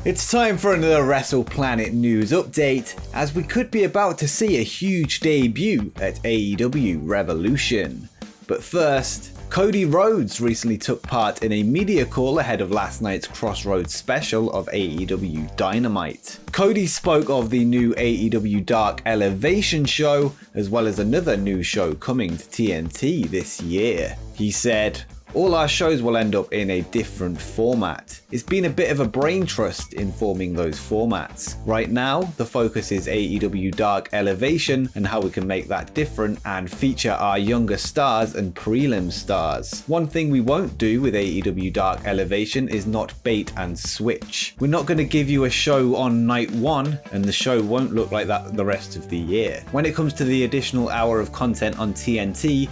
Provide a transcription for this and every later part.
It's time for another WrestlePlanet news update, as we could be about to see a huge debut at AEW Revolution. But first, Cody Rhodes recently took part in a media call ahead of last night's Crossroads special of AEW Dynamite. Cody spoke of the new AEW Dark Elevation show, as well as another new show coming to TNT this year. He said, "All our shows will end up in a different format. It's been a bit of a brain trust in forming those formats. Right now, the focus is AEW Dark Elevation and how we can make that different and feature our younger stars and prelim stars. One thing we won't do with AEW Dark Elevation is not bait and switch. We're not going to give you a show on night one and the show won't look like that the rest of the year. When it comes to the additional hour of content on TNT,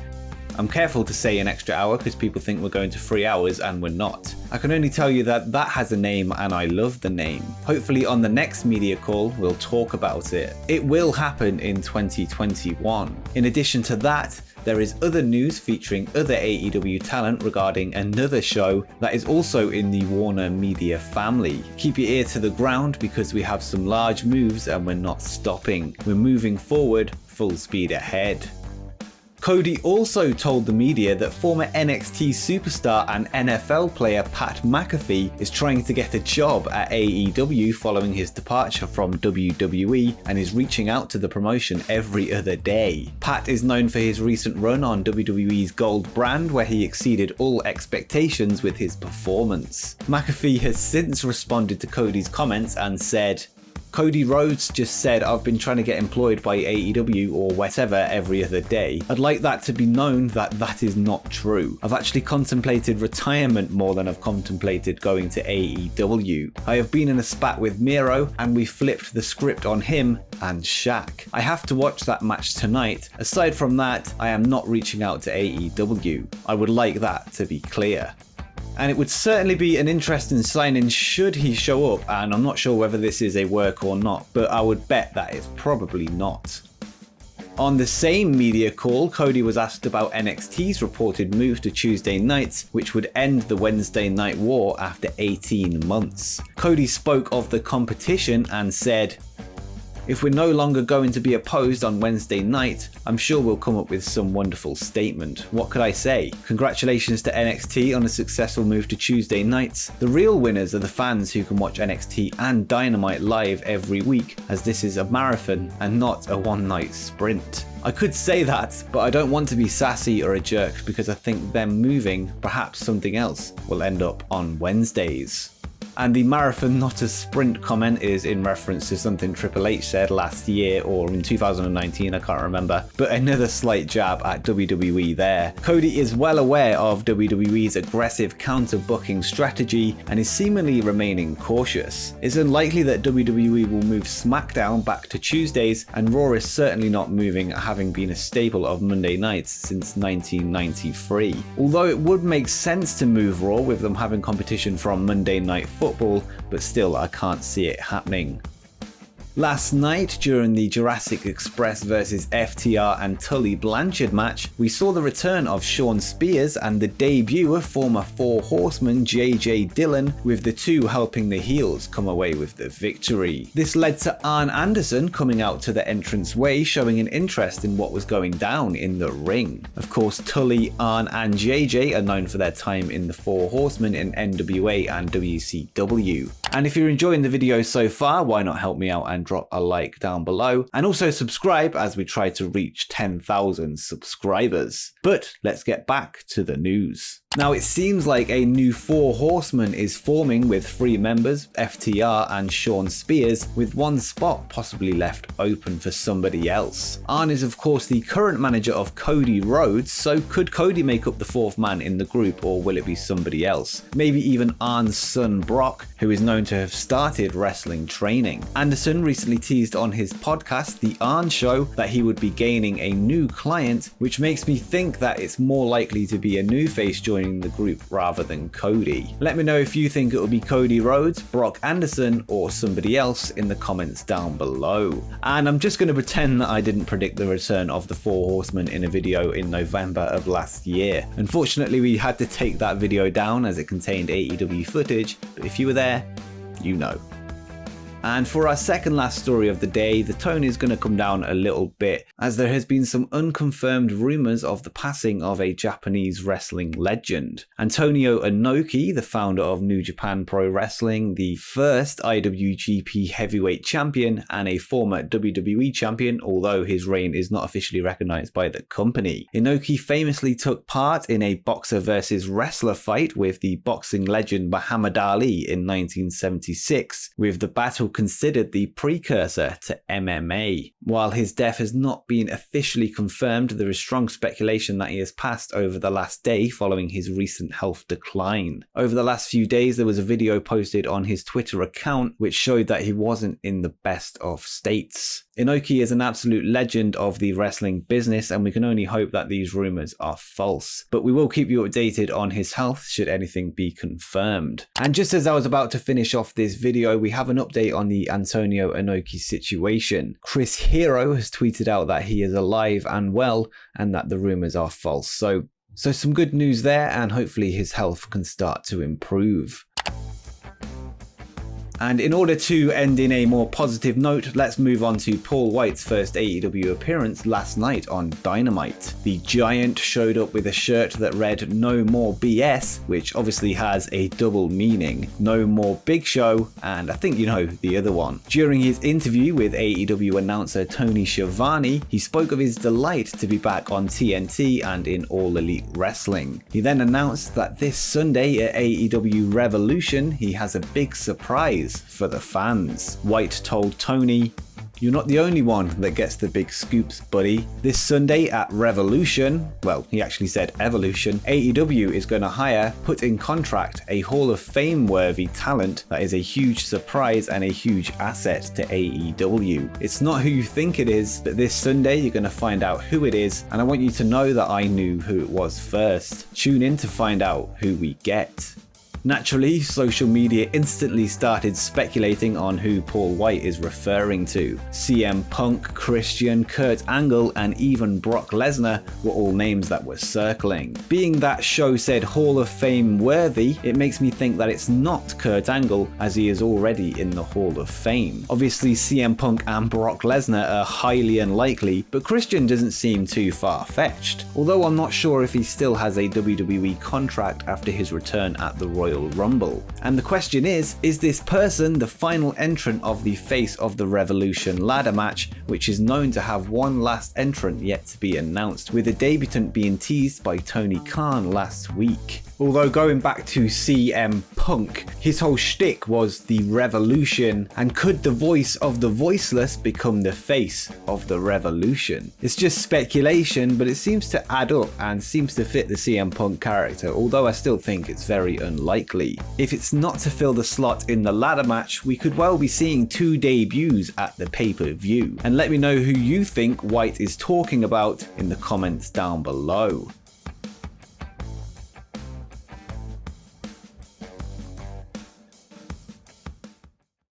I'm careful to say an extra hour because people think we're going to 3 hours and we're not. I can only tell you that that has a name and I love the name. Hopefully on the next media call we'll talk about it. It will happen in 2021. In addition to that, there is other news featuring other AEW talent regarding another show that is also in the Warner Media family. Keep your ear to the ground because we have some large moves and we're not stopping. We're moving forward, full speed ahead." Cody also told the media that former NXT superstar and NFL player Pat McAfee is trying to get a job at AEW following his departure from WWE and is reaching out to the promotion every other day. Pat is known for his recent run on WWE's Gold brand, where he exceeded all expectations with his performance. McAfee has since responded to Cody's comments and said, "Cody Rhodes just said I've been trying to get employed by AEW or whatever every other day. I'd like that to be known that that is not true. I've actually contemplated retirement more than I've contemplated going to AEW. I have been in a spat with Miro and we flipped the script on him and Shaq. I have to watch that match tonight. Aside from that, I am not reaching out to AEW. I would like that to be clear." And it would certainly be an interesting signing should he show up, and I'm not sure whether this is a work or not, but I would bet that it's probably not. On the same media call, Cody was asked about NXT's reported move to Tuesday nights, which would end the Wednesday night war after 18 months. Cody spoke of the competition and said, "If we're no longer going to be opposed on Wednesday night, I'm sure we'll come up with some wonderful statement. What could I say? Congratulations to NXT on a successful move to Tuesday nights. The real winners are the fans who can watch NXT and Dynamite live every week, as this is a marathon and not a one-night sprint." I could say that, but I don't want to be sassy or a jerk because I think them moving, perhaps something else, will end up on Wednesdays. And the marathon not a sprint comment is in reference to something Triple H said last year or in 2019, I can't remember, but another slight jab at WWE there. Cody is well aware of WWE's aggressive counter-booking strategy and is seemingly remaining cautious. It's unlikely that WWE will move SmackDown back to Tuesdays, and Raw is certainly not moving, having been a staple of Monday nights since 1993. Although it would make sense to move Raw with them having competition from Monday Night Football, but still I can't see it happening. Last night, during the Jurassic Express vs FTR and Tully Blanchard match, we saw the return of Shawn Spears and the debut of former Four Horsemen JJ Dillon, with the two helping the heels come away with the victory. This led to Arn Anderson coming out to the entranceway, showing an interest in what was going down in the ring. Of course, Tully, Arn and JJ are known for their time in the Four Horsemen in NWA and WCW. And if you're enjoying the video so far, why not help me out and drop a like down below, and also subscribe as we try to reach 10,000 subscribers. But let's get back to the news. Now, it seems like a new Four Horsemen is forming with 3 members, FTR and Shawn Spears, with one spot possibly left open for somebody else. Arn is of course the current manager of Cody Rhodes, so could Cody make up the 4th man in the group, or will it be somebody else? Maybe even Arn's son Brock, who is known to have started wrestling training. Anderson recently teased on his podcast, The Arn Show, that he would be gaining a new client, which makes me think that it's more likely to be a new face joining the group rather than Cody. Let me know if you think it will be Cody Rhodes, Brock Anderson, or somebody else in the comments down below. And I'm just going to pretend that I didn't predict the return of the Four Horsemen in a video in November of last year. Unfortunately, we had to take that video down as it contained AEW footage, but if you were there, you know. And for our second last story of the day, the tone is going to come down a little bit as there has been some unconfirmed rumors of the passing of a Japanese wrestling legend. Antonio Inoki, the founder of New Japan Pro Wrestling, the first IWGP heavyweight champion and a former WWE champion, although his reign is not officially recognized by the company. Inoki famously took part in a boxer versus wrestler fight with the boxing legend Muhammad Ali in 1976, with the battle considered the precursor to MMA. While his death has not been officially confirmed, there is strong speculation that he has passed over the last day following his recent health decline. Over the last few days, there was a video posted on his Twitter account which showed that he wasn't in the best of states. Inoki is an absolute legend of the wrestling business, and we can only hope that these rumors are false. But we will keep you updated on his health should anything be confirmed. And just as I was about to finish off this video, we have an update on the Antonio Inoki situation. Chris Hero has tweeted out that he is alive and well, and that the rumors are false. So some good news there, and hopefully his health can start to improve. And in order to end in a more positive note, let's move on to Paul Wight's first AEW appearance last night on Dynamite. The Giant showed up with a shirt that read "No More BS," which obviously has a double meaning. No more Big Show, and I think you know the other one. During his interview with AEW announcer Tony Schiavone, he spoke of his delight to be back on TNT and in All Elite Wrestling. He then announced that this Sunday at AEW Revolution, he has a big surprise for the fans. Wight told Tony, "You're not the only one that gets the big scoops, buddy. This Sunday at Revolution," well, he actually said Evolution, "AEW is going to hire, put in contract, a Hall of Fame worthy talent that is a huge surprise and a huge asset to AEW. It's not who you think it is, but this Sunday you're going to find out who it is, and I want you to know that I knew who it was first. Tune in to find out who we get." Naturally, social media instantly started speculating on who Paul Wight is referring to. CM Punk, Christian, Kurt Angle, and even Brock Lesnar were all names that were circling. Being that show said Hall of Fame worthy, it makes me think that it's not Kurt Angle, as he is already in the Hall of Fame. Obviously, CM Punk and Brock Lesnar are highly unlikely, but Christian doesn't seem too far-fetched. Although I'm not sure if he still has a WWE contract after his return at the Royal Rumble. And the question is this person the final entrant of the Face of the Revolution ladder match, which is known to have one last entrant yet to be announced, with a debutant being teased by Tony Khan last week? Although going back to CM Punk, his whole shtick was the revolution, and could the voice of the voiceless become the face of the revolution? It's just speculation, but it seems to add up and seems to fit the CM Punk character, although I still think it's very unlikely. If it's not to fill the slot in the ladder match, we could well be seeing two debuts at the pay-per-view. And let me know who you think Wight is talking about in the comments down below.